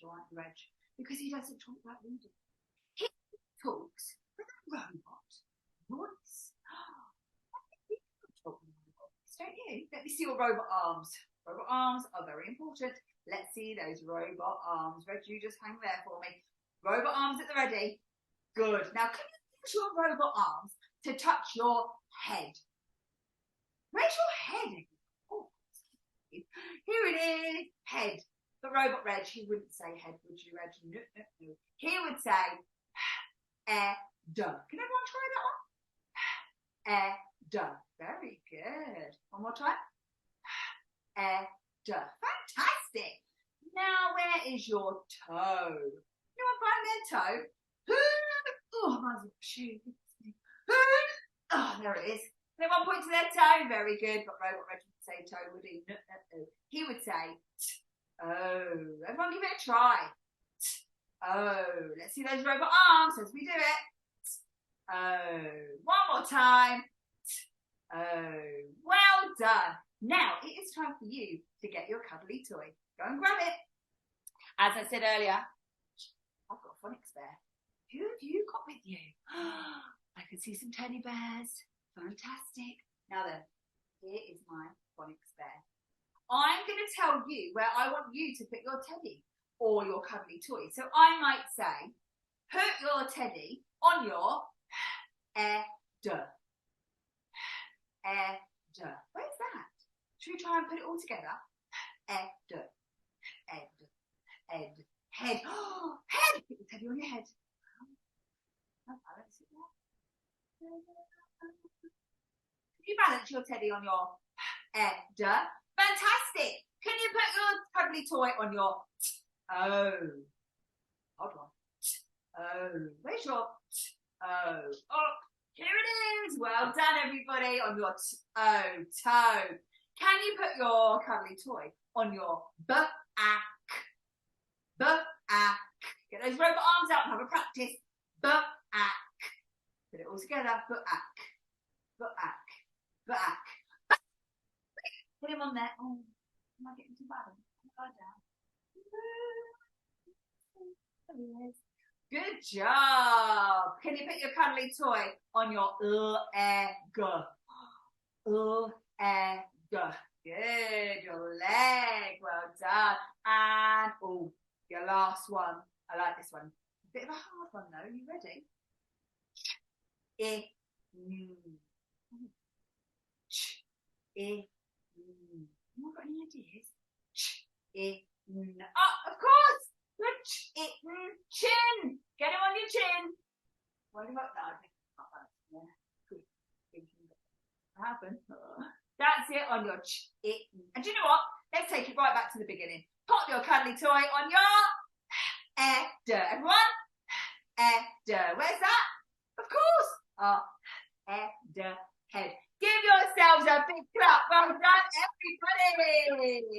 your Auntie Reg, because he doesn't talk like we do. He talks with a robot voice. Don't you? Let me see your robot arms. Robot arms are very important. Let's see those robot arms. Reg, you just hang there for me. Robot arms at the ready. Good. Now, can you use your robot arms to touch your head? Where's your head? Oh, here it is. Head. But robot Reg, he wouldn't say head, would you, Reg? No, no, no. He would say duh. Can everyone try that one? Duh. Very good. One more time. Duh. Fantastic. Now, where is your toe? Anyone find their toe? Oh, mine's a shoe. Oh, there it is. Anyone point to their toe? Very good. But robot Reg would say toe, would he? No, no, no. He would say oh. Everyone give it a try. Oh. Let's see those robot arms as we do it. Oh. One more time. Oh. Well done. Now it is time for you to get your cuddly toy. Go and grab it. As I said earlier, I've got a phonics bear. Who have you got with you? I can see some teddy bears. Fantastic. Now then, here is my phonics bear. I'm going to tell you where I want you to put your teddy or your cuddly toy. So I might say, put your teddy on your head. Head. Where's that? Should we try and put it all together? Head. Head. Head. Head. Oh, head! Put your teddy on your head. Balance it there. Can you balance your teddy on your head? Fantastic! Can you put your cuddly toy on your oh? Hold on. Oh, where's your oh? Oh, here it is. Well done, everybody. On your toe. Can you put your cuddly toy on your back? Back. Get those robot arms out and have a practice. Back. Put it all together. Back. Put him on there. Oh, am I getting too bad? Go down. There he is. Good job. Can you put your cuddly toy on your leg? Good. Your leg. Well done. And oh, your last one. I like this one. A bit of a hard one though. Are you ready? Anyone got any ideas? Oh, of course! Good chin! Get it on your chin! What about that? Good. What happened? That's it, on your chin. And do you know what? Let's take it right back to the beginning. Pop your cuddly toy on your head. Everyone? Head. Where's that? Of course! Head. Give yourselves a big clap. Well done, everybody.